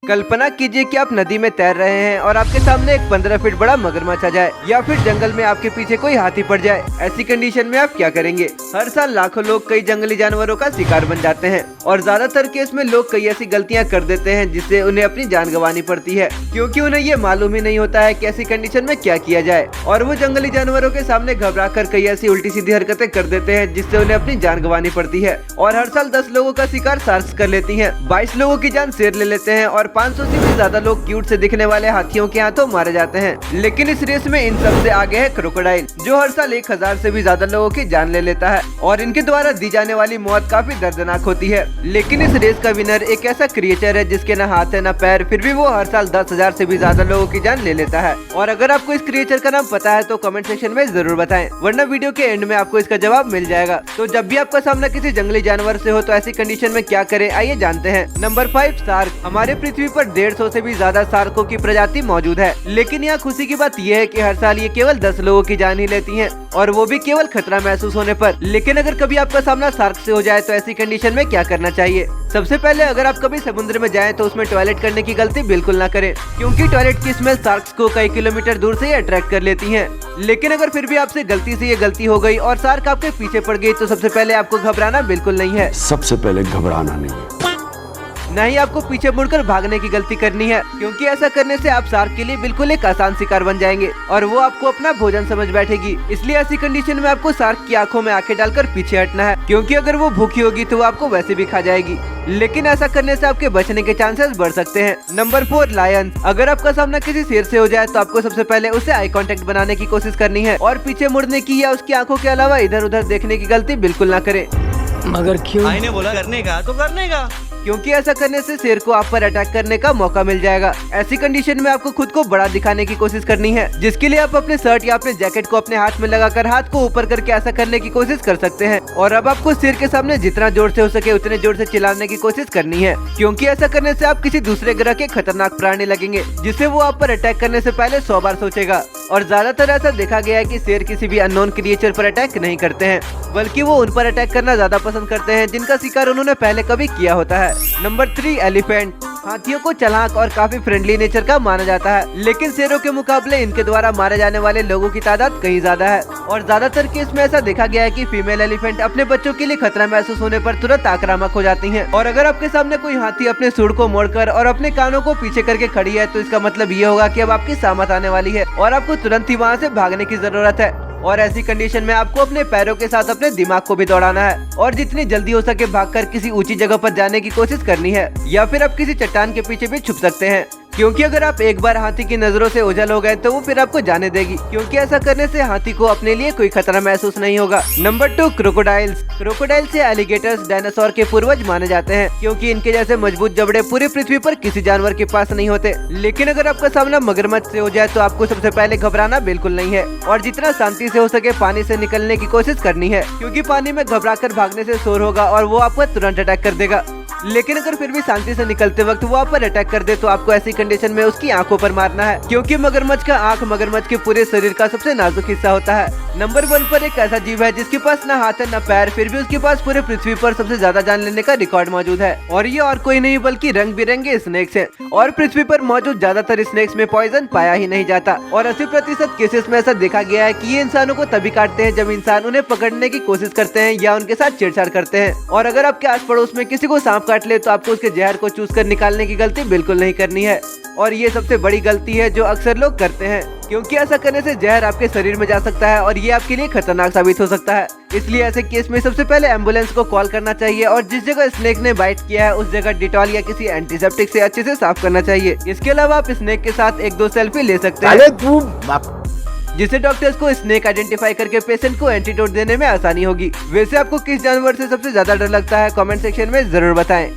कल्पना कीजिए कि आप नदी में तैर रहे हैं और आपके सामने एक 15 फीट बड़ा मगरमच्छ आ जाए या फिर जंगल में आपके पीछे कोई हाथी पड़ जाए। ऐसी कंडीशन में आप क्या करेंगे? हर साल लाखों लोग कई जंगली जानवरों का शिकार बन जाते हैं और ज्यादातर केस में लोग कई ऐसी गलतियां कर देते हैं जिससे उन्हें अपनी जान गंवानी पड़ती है, क्योंकि उन्हें ये मालूम ही नहीं होता है कि ऐसी कंडीशन में क्या किया जाए और वो जंगली जानवरों के सामने घबरा कर कई ऐसी उल्टी सीधी हरकतें कर देते हैं जिससे उन्हें अपनी जान गंवानी पड़ती है। और हर साल 10 लोगों का शिकार शार्क्स कर लेती है, 22 लोगों की जान शेर ले लेते हैं और 500 से भी ज्यादा लोग क्यूट से दिखने वाले हाथियों के हाथों मारे जाते हैं। लेकिन इस रेस में इन सबसे आगे है क्रोकोडाइल, जो हर साल 1000 से भी ज्यादा लोगों की जान ले लेता है और इनके द्वारा दी जाने वाली मौत काफी दर्दनाक होती है। लेकिन इस रेस का विनर एक ऐसा क्रिएचर है जिसके न हाथ है न पैर, फिर भी वो हर साल 10,000 से भी ज्यादा लोगों की जान ले लेता है। और अगर आपको इस क्रिएचर का नाम पता है तो कमेंट सेक्शन में जरूर बताएं, वरना वीडियो के एंड में आपको इसका जवाब मिल जाएगा। तो जब भी आपका सामना किसी जंगली जानवर से हो तो ऐसी कंडीशन में क्या करें, आइए जानते हैं। Number 5, shark. हमारे पृथ्वी पर 150 से भी ज्यादा शार्कों की प्रजाति मौजूद है, लेकिन यहाँ खुशी की बात यह है कि हर साल ये केवल 10 लोगों की जान ही लेती हैं और वो भी केवल खतरा महसूस होने पर। लेकिन अगर कभी आपका सामना शार्क से हो जाए तो ऐसी कंडीशन में क्या करना चाहिए? सबसे पहले अगर आप कभी समुद्र में जाएं तो उसमें टॉयलेट करने की गलती बिल्कुल ना करें, क्योंकि टॉयलेट की स्मेल शार्क्स को कई किलोमीटर दूर से ही अट्रैक्ट कर लेती है। लेकिन अगर फिर भी आपसे गलती से ये गलती हो गई और शार्क आपके पीछे पड़ गई तो सबसे पहले आपको घबराना बिल्कुल नहीं है। सबसे पहले घबराना नहीं है, न ही आपको पीछे मुड़कर भागने की गलती करनी है, क्योंकि ऐसा करने से आप शार्क के लिए बिल्कुल एक आसान शिकार बन जाएंगे और वो आपको अपना भोजन समझ बैठेगी। इसलिए ऐसी कंडीशन में आपको शार्क की आंखों में आंखें डालकर पीछे हटना है, क्योंकि अगर वो भूखी होगी तो वो आपको वैसे भी खा जाएगी। लेकिन ऐसा करने से आपके बचने के चांसेस बढ़ सकते हैं। Number 4, lion. अगर आपका सामना किसी शेर से हो जाए तो आपको सबसे पहले उससे आई कांटेक्ट बनाने की कोशिश करनी है और पीछे मुड़ने की या उसकी आंखों के अलावा इधर उधर देखने की गलती बिल्कुल ना करें। मगर क्यों? भाई ने बोला करने का तो करने का, क्योंकि ऐसा करने से शेर को आप पर अटैक करने का मौका मिल जाएगा। ऐसी कंडीशन में आपको खुद को बड़ा दिखाने की कोशिश करनी है, जिसके लिए आप अपने शर्ट या अपने जैकेट को अपने हाथ में लगाकर हाथ को ऊपर करके ऐसा करने की कोशिश कर सकते हैं। और अब आपको शेर के सामने जितना जोर से हो सके उतने जोर से चिल्लाने की कोशिश करनी है, क्योंकि ऐसा करने से आप किसी दूसरे ग्रह के खतरनाक प्राणी लगेंगे, जिससे वो आप पर अटैक करने से पहले 100 बार सोचेगा। और ज्यादातर ऐसा देखा गया है कि शेर किसी भी अननोन क्रिएचर पर अटैक नहीं करते हैं, बल्कि वो उन पर अटैक करना ज्यादा पसंद करते हैं जिनका शिकार उन्होंने पहले कभी किया होता है। Number 3, elephant. हाथियों को चालाक और काफी फ्रेंडली नेचर का माना जाता है, लेकिन शेरों के मुकाबले इनके द्वारा मारे जाने वाले लोगों की तादाद कहीं ज्यादा है। और ज्यादातर केस में ऐसा देखा गया है कि फीमेल एलिफेंट अपने बच्चों के लिए खतरा महसूस होने पर तुरंत आक्रामक हो जाती हैं। और अगर आपके सामने कोई हाथी अपने सूंड को मोड़कर और अपने कानों को पीछे करके खड़ी है तो इसका मतलब ये होगा कि अब आपकी सामत आने वाली है और आपको तुरंत ही वहाँ से भागने की जरूरत है। और ऐसी कंडीशन में आपको अपने पैरों के साथ अपने दिमाग को भी दौड़ाना है और जितनी जल्दी हो सके भागकर किसी ऊंची जगह पर जाने की कोशिश करनी है, या फिर आप किसी चट्टान के पीछे भी छुप सकते हैं, क्योंकि अगर आप एक बार हाथी की नजरों से ओझल हो गए तो वो फिर आपको जाने देगी, क्योंकि ऐसा करने से हाथी को अपने लिए कोई खतरा महसूस नहीं होगा। Number 2, crocodiles. क्रोकोडाइल से एलिगेटर्स डायनासोर के पूर्वज माने जाते हैं, क्योंकि इनके जैसे मजबूत जबड़े पूरी पृथ्वी पर किसी जानवर के पास नहीं होते। लेकिन अगर आपका सामना मगरमच्छ से हो जाए तो आपको सबसे पहले घबराना बिल्कुल नहीं है और जितना शांति से हो सके पानी से निकलने की कोशिश करनी है, क्योंकि पानी में घबराकर भागने से शोर होगा और वो आप पर तुरंत अटैक कर देगा। लेकिन अगर फिर भी शांति से निकलते वक्त वो आप पर अटैक कर दे तो आपको ऐसी कंडीशन में उसकी आंखों पर मारना है, क्योंकि मगरमच्छ का आंख मगरमच्छ के पूरे शरीर का सबसे नाजुक हिस्सा होता है। नंबर 1 पर एक ऐसा जीव है जिसके पास न हाथ है न पैर, फिर भी उसके पास पूरे पृथ्वी पर सबसे ज्यादा जान लेने का रिकॉर्ड मौजूद है और ये और कोई नहीं बल्कि रंग बिरंगे स्नेक्स हैं। और पृथ्वी पर मौजूद ज्यादातर स्नेक्स में पॉइजन पाया ही नहीं जाता और 80% केसेस में ऐसा देखा गया है कि ये इंसानों को तभी काटते हैं जब इंसान उन्हें पकड़ने की कोशिश करते हैं या उनके साथ छेड़छाड़ करते हैं। और अगर आपके आस पड़ोस में किसी को सांप काट ले तो आपको उसके जहर को चूस कर निकालने की गलती बिल्कुल नहीं करनी है, और ये सबसे बड़ी गलती है जो अक्सर लोग करते हैं, क्योंकि ऐसा करने से जहर आपके शरीर में जा सकता है और ये आपके लिए खतरनाक साबित हो सकता है। इसलिए ऐसे केस में सबसे पहले एम्बुलेंस को कॉल करना चाहिए और जिस जगह स्नेक ने बाइट किया है उस जगह डिटॉल या किसी एंटीसेप्टिक से अच्छे से साफ करना चाहिए। इसके अलावा आप स्नेक के साथ 1-2 सेल्फी ले सकते हैं, जिससे डॉक्टर्स को स्नेक आइडेंटिफाई करके पेशेंट को एंटीडोट देने में आसानी होगी। वैसे आपको किस जानवर से सबसे ज्यादा डर लगता है कमेंट सेक्शन में जरूर बताएं।